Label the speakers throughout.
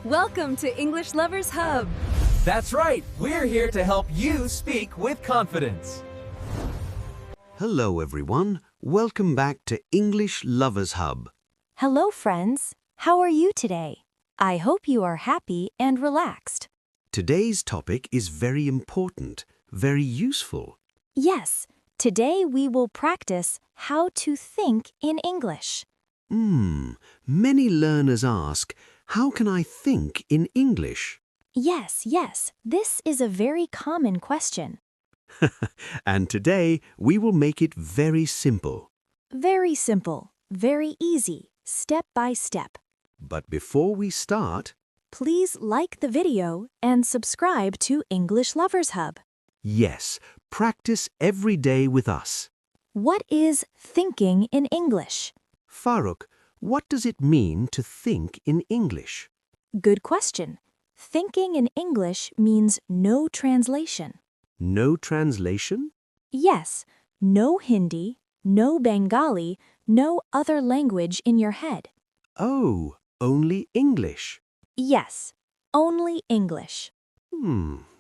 Speaker 1: Welcome to English Lovers Hub.
Speaker 2: That's right. We're here to help you speak with confidence.
Speaker 3: Hello, everyone. Welcome back to English Lovers Hub.
Speaker 4: Hello, friends. How are you today? I hope you are happy and relaxed.
Speaker 3: Today's topic is very important, very useful.
Speaker 4: Yes, today we will practice how to think in English.
Speaker 3: Many learners ask, how can I think in English?
Speaker 4: Yes, this is a very common question.
Speaker 3: And today we will make it very simple.
Speaker 4: Very simple, very easy, step by step.
Speaker 3: But before we start,
Speaker 4: Please like the video and subscribe to English Lovers Hub.
Speaker 3: yes, practice every day with us.
Speaker 4: What is thinking in English?
Speaker 3: Farooq, what does it mean to think in English?
Speaker 4: Good question. Thinking in English means no translation.
Speaker 3: No translation?
Speaker 4: Yes, no Hindi, no Bengali, no other language in your head.
Speaker 3: Oh, only English.
Speaker 4: Yes, only English.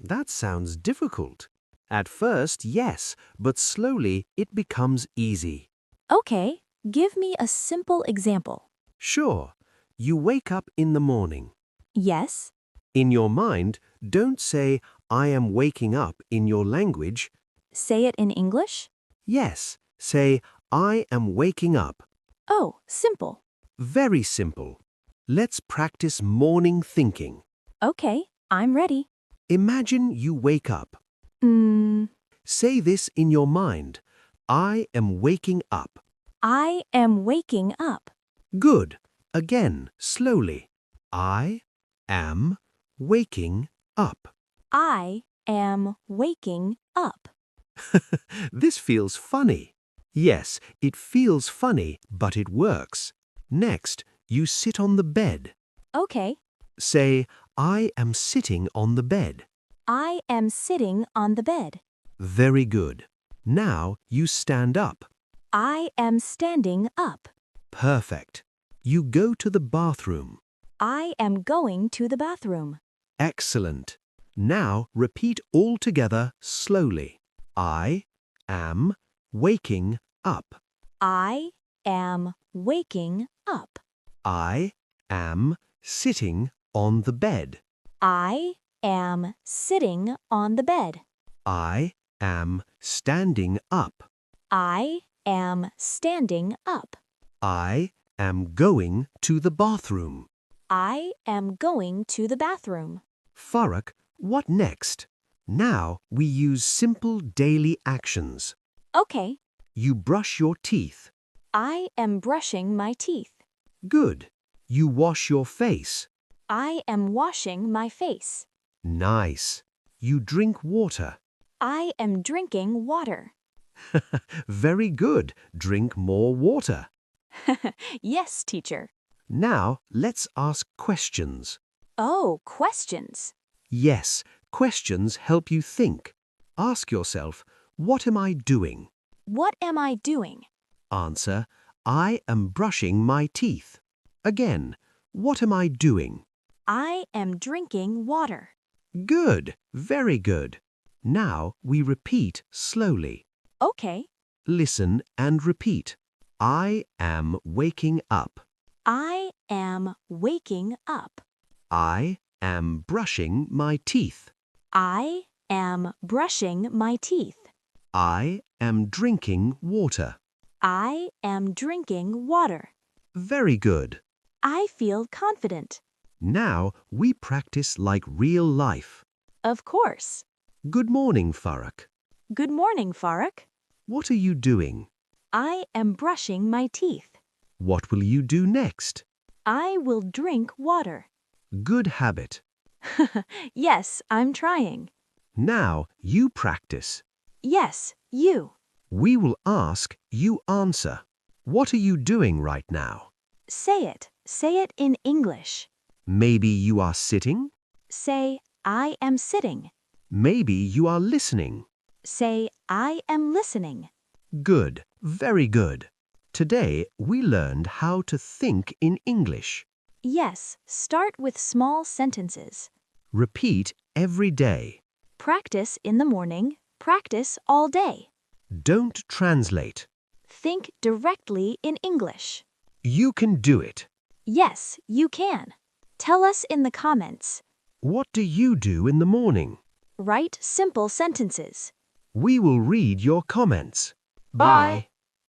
Speaker 3: That sounds difficult. At first, yes, but slowly it becomes easy.
Speaker 4: Okay, give me a simple example.
Speaker 3: Sure, you wake up in the morning.
Speaker 4: Yes,
Speaker 3: In your mind, don't say, I am waking up in your language.
Speaker 4: say it in English.
Speaker 3: Yes, say, I am waking up.
Speaker 4: Oh, simple.
Speaker 3: Very simple. Let's practice morning thinking.
Speaker 4: Okay, I'm ready.
Speaker 3: Imagine you wake up. Say this in your mind. I am waking up.
Speaker 4: I am waking up.
Speaker 3: Good. Again, slowly. I am waking up.
Speaker 4: I am waking up.
Speaker 3: This feels funny. Yes, it feels funny, but it works. Next, you sit on the bed.
Speaker 4: Okay,
Speaker 3: Say, I am sitting on the bed.
Speaker 4: I am sitting on the bed.
Speaker 3: Very good. Now you stand up.
Speaker 4: I am standing up.
Speaker 3: Perfect. You go to the bathroom.
Speaker 4: I am going to the bathroom.
Speaker 3: Excellent. Now repeat all together slowly. I am waking up.
Speaker 4: I am waking up.
Speaker 3: I am sitting on the bed.
Speaker 4: I am sitting on the bed.
Speaker 3: I am standing up.
Speaker 4: I am standing up.
Speaker 3: I am going to the bathroom.
Speaker 4: I am going to the bathroom.
Speaker 3: Farooq, what next? Now we use simple daily actions.
Speaker 4: Okay,
Speaker 3: You brush your teeth.
Speaker 4: I am brushing my teeth.
Speaker 3: Good. You wash your face.
Speaker 4: I am washing my face.
Speaker 3: Nice. You drink water.
Speaker 4: I am drinking water.
Speaker 3: Very good. Drink more water.
Speaker 4: Yes, teacher.
Speaker 3: Now let's ask questions.
Speaker 4: Oh, questions.
Speaker 3: Yes, questions help you think. Ask yourself, what am I doing?
Speaker 4: What am I doing?
Speaker 3: Answer, I am brushing my teeth. Again, what am I doing?
Speaker 4: I am drinking water.
Speaker 3: Good, very good. Now we repeat slowly.
Speaker 4: Okay,
Speaker 3: Listen and repeat. I am waking up.
Speaker 4: I am waking up.
Speaker 3: I am brushing my teeth.
Speaker 4: I am brushing my teeth.
Speaker 3: I am drinking water.
Speaker 4: I am drinking water.
Speaker 3: Very good.
Speaker 4: I feel confident.
Speaker 3: Now we practice like real life.
Speaker 4: Of course.
Speaker 3: Good morning, Farooq.
Speaker 4: Good morning, Farooq.
Speaker 3: What are you doing?
Speaker 4: I am brushing my teeth.
Speaker 3: What will you do next?
Speaker 4: I will drink water.
Speaker 3: Good habit.
Speaker 4: Yes, I'm trying.
Speaker 3: Now you practice.
Speaker 4: Yes, you.
Speaker 3: We will ask, you answer. What are you doing right now?
Speaker 4: Say it. Say it in English.
Speaker 3: Maybe you are sitting.
Speaker 4: Say, I am sitting.
Speaker 3: Maybe you are listening.
Speaker 4: Say, I am listening.
Speaker 3: Good, very good. Today we learned how to think in English.
Speaker 4: Yes, start with small sentences.
Speaker 3: Repeat every day.
Speaker 4: Practice in the morning, practice all day.
Speaker 3: Don't translate.
Speaker 4: Think directly in English.
Speaker 3: You can do it.
Speaker 4: Yes, you can. Tell us in the comments.
Speaker 3: What do you do in the morning?
Speaker 4: Write simple sentences.
Speaker 3: We will read your comments.
Speaker 2: Bye.